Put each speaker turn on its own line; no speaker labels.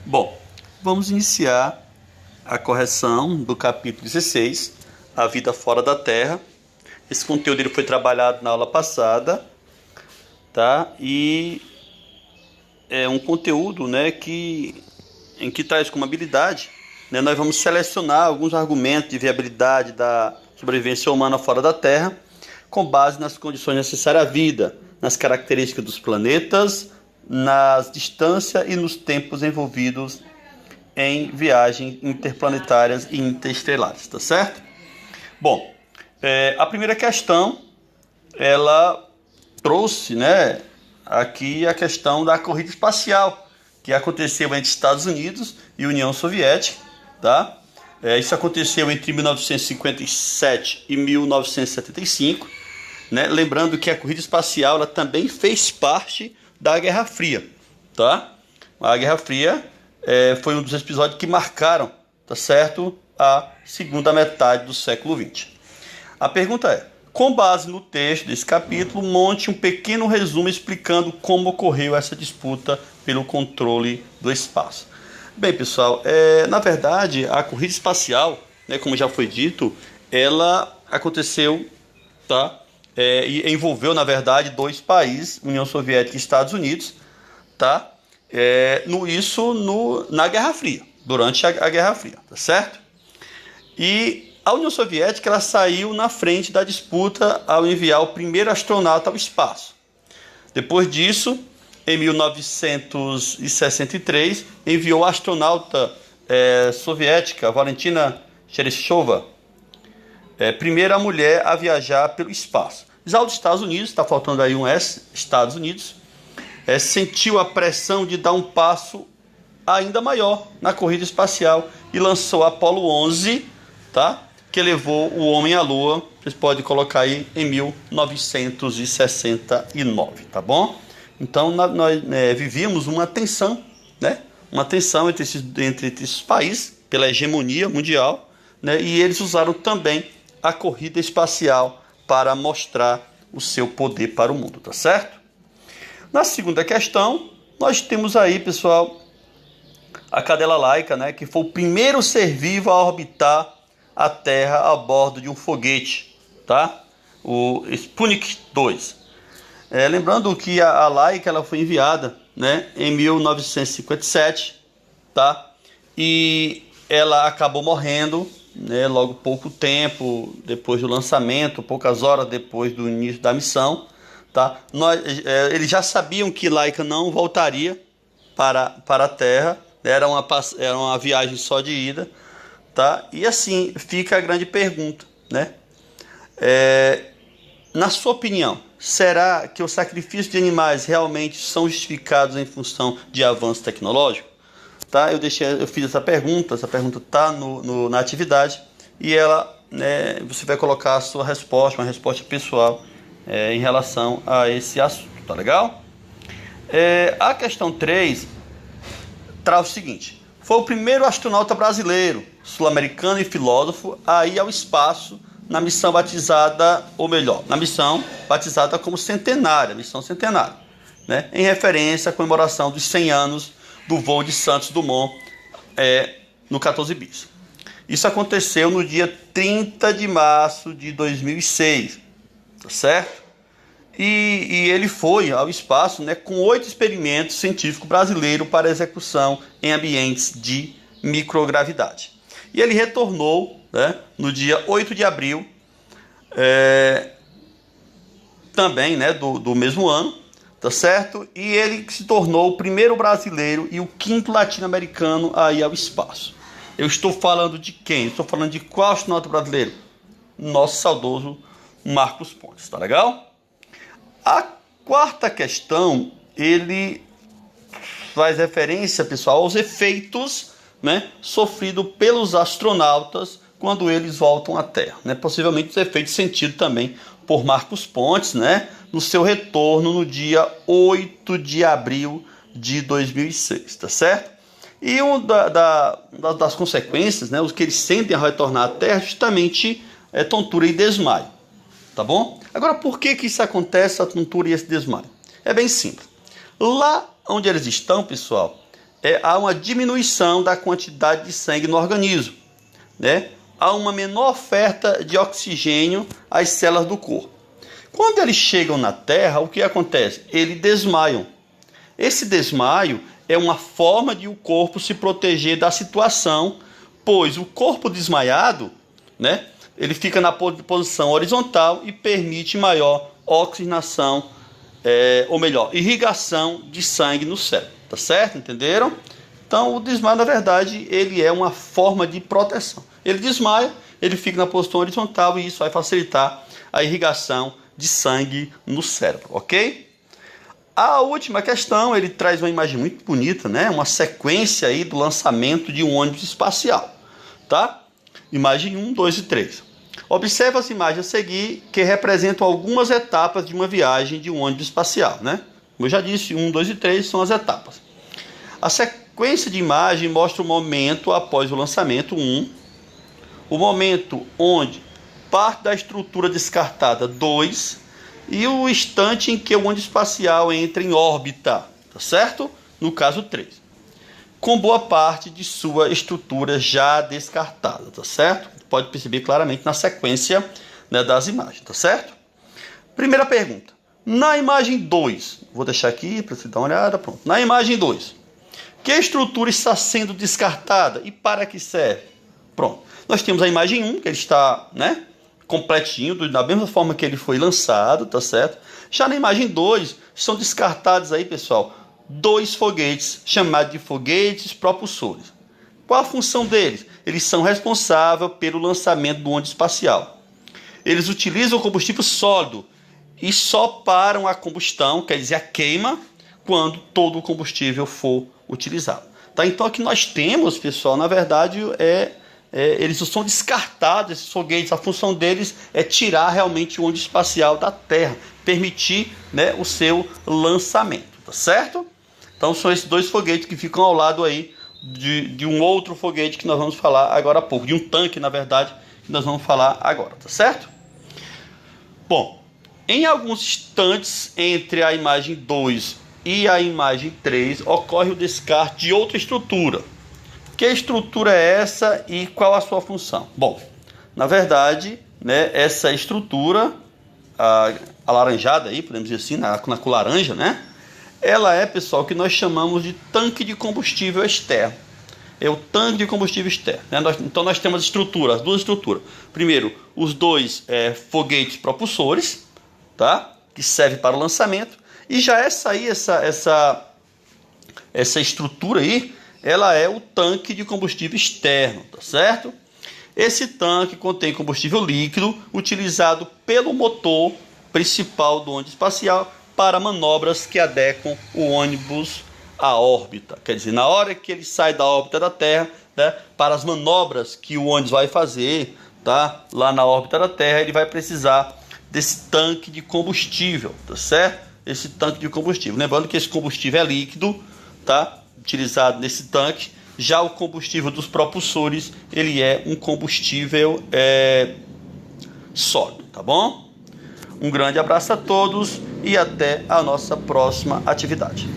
Bom, vamos iniciar a correção do capítulo 16, A Vida Fora da Terra. Esse conteúdo ele foi trabalhado na aula passada, tá? E é um conteúdo, né, em que traz como habilidade, né, nós vamos selecionar alguns argumentos de viabilidade da sobrevivência humana fora da Terra, com base nas condições necessárias à vida, nas características dos planetas, nas distâncias e nos tempos envolvidos em viagens interplanetárias e interestelares, tá certo? Bom, a primeira questão, ela trouxe, né, aqui a questão da corrida espacial, que aconteceu entre Estados Unidos e União Soviética, tá? Isso aconteceu entre 1957 e 1975, né? Lembrando que a corrida espacial ela também fez parte da Guerra Fria, tá? A Guerra Fria foi um dos episódios que marcaram, tá certo, a segunda metade do século XX. A pergunta é: com base no texto desse capítulo, monte um pequeno resumo explicando como ocorreu essa disputa pelo controle do espaço. Bem, pessoal, na verdade, a corrida espacial, né, como já foi dito, ela aconteceu, tá? E envolveu, na verdade, dois países, União Soviética e Estados Unidos, tá? Na Guerra Fria, durante a Guerra Fria, tá certo? E a União Soviética ela saiu na frente da disputa ao enviar o primeiro astronauta ao espaço. Depois disso, em 1963, enviou a astronauta soviética Valentina Tereshkova, primeira mulher a viajar pelo espaço. Já os Estados Unidos, está faltando aí um S, Estados Unidos, sentiu a pressão de dar um passo ainda maior na corrida espacial e lançou a Apollo 11, tá? Que levou o homem à Lua. Vocês podem colocar aí em 1969, tá bom? Então nós vivíamos uma tensão, né? Uma tensão entre esses países pela hegemonia mundial, né? E eles usaram também a corrida espacial para mostrar o seu poder para o mundo, tá certo? Na segunda questão, nós temos aí, pessoal, a cadela Laika, né, que foi o primeiro ser vivo a orbitar a Terra a bordo de um foguete, tá? O Sputnik 2. Lembrando que a Laika ela foi enviada, né, em 1957, tá? E ela acabou morrendo, né, logo pouco tempo depois do lançamento, poucas horas depois do início da missão, tá? Eles já sabiam que Laika não voltaria para a Terra, era uma viagem só de ida, tá? E assim fica a grande pergunta, né? Na sua opinião, será que o sacrifício de animais realmente são justificados em função de avanço tecnológico? Tá? Eu fiz essa pergunta está na atividade e ela, né, você vai colocar a sua resposta, uma resposta pessoal em relação a esse assunto, tá legal? A questão 3 traz o seguinte: foi o primeiro astronauta brasileiro, sul-americano e filósofo a ir ao espaço na missão batizada como Centenária, missão Centenária, né, em referência à comemoração dos 100 anos do voo de Santos Dumont no 14 bis. Isso aconteceu no dia 30 de março de 2006, tá certo? E ele foi ao espaço, né, com 8 experimentos científicos brasileiros para execução em ambientes de microgravidade. E ele retornou, né, no dia 8 de abril, também, né, do mesmo ano, tá certo? E ele se tornou o primeiro brasileiro e o quinto latino-americano a ir ao espaço. Eu estou falando de quem? Estou falando de qual astronauta brasileiro? Nosso saudoso Marcos Pontes, tá legal? A quarta questão, ele faz referência, pessoal, aos efeitos, né, sofridos pelos astronautas quando eles voltam à Terra, né? Possivelmente os efeitos sentidos também por Marcos Pontes, né, no seu retorno no dia 8 de abril de 2006, tá certo? E uma das consequências, né, os que eles sentem ao retornar à Terra, justamente tontura e desmaio, tá bom? Agora, por que isso acontece, a tontura e esse desmaio? É bem simples. Lá onde eles estão, pessoal, há uma diminuição da quantidade de sangue no organismo, né? Há uma menor oferta de oxigênio às células do corpo. Quando eles chegam na Terra, o que acontece? Eles desmaiam. Esse desmaio é uma forma de o corpo se proteger da situação, pois o corpo desmaiado, né, ele fica na posição horizontal e permite maior oxigenação, ou melhor, irrigação de sangue no cérebro, tá certo? Entenderam? Então, o desmaio, na verdade, ele é uma forma de proteção. Ele desmaia, ele fica na posição horizontal e isso vai facilitar a irrigação de sangue no cérebro, ok? A última questão, ele traz uma imagem muito bonita, né? Uma sequência aí do lançamento de um ônibus espacial, tá? Imagem 1, 2 e 3. Observe as imagens a seguir que representam algumas etapas de uma viagem de um ônibus espacial, né? Como eu já disse, 1, 2 e 3 são as etapas. A sequência de imagem mostra o momento após o lançamento 1, o momento onde parte da estrutura descartada 2 e o instante em que o ônibus espacial entra em órbita, tá certo? No caso 3. Com boa parte de sua estrutura já descartada, tá certo? Pode perceber claramente na sequência, né, das imagens, tá certo? Primeira pergunta. Na imagem 2, vou deixar aqui para você dar uma olhada, pronto. Na imagem 2, que estrutura está sendo descartada e para que serve? Pronto. Nós temos a imagem 1, que ele está, né, completinho, da mesma forma que ele foi lançado, tá certo? Já na imagem 2, são descartados aí, pessoal, 2 foguetes, chamados de foguetes propulsores. Qual a função deles? Eles são responsáveis pelo lançamento do ônibus espacial. Eles utilizam combustível sólido e só param a combustão, quer dizer, a queima, quando todo o combustível for utilizado. Tá? Então, o que nós temos, pessoal, na verdade, eles são descartados, esses foguetes. A função deles é tirar realmente o ônibus espacial da Terra, permitir, né, o seu lançamento, tá certo? Então são esses 2 foguetes que ficam ao lado aí de um outro foguete que nós vamos falar agora há pouco, de um tanque, na verdade, que nós vamos falar agora, tá certo? Bom, em alguns instantes entre a imagem 2 e a imagem 3 ocorre o descarte de outra estrutura. Que estrutura é essa e qual a sua função? Bom, na verdade, né, essa estrutura, alaranjada aí, podemos dizer assim, na cor laranja, né? Ela é, pessoal, o que nós chamamos de tanque de combustível externo. É o tanque de combustível externo, né? Então nós temos as duas estruturas. Primeiro, os 2 foguetes propulsores, tá? Que servem para o lançamento. E já essa estrutura aí, ela é o tanque de combustível externo, tá certo? Esse tanque contém combustível líquido utilizado pelo motor principal do ônibus espacial para manobras que adequam o ônibus à órbita. Quer dizer, na hora que ele sai da órbita da Terra, né, para as manobras que o ônibus vai fazer, tá, lá na órbita da Terra, ele vai precisar desse tanque de combustível, tá certo? Esse tanque de combustível. Lembrando que esse combustível é líquido, tá? Utilizado nesse tanque. Já o combustível dos propulsores, ele é um combustível sólido, tá bom? Um grande abraço a todos e até a nossa próxima atividade.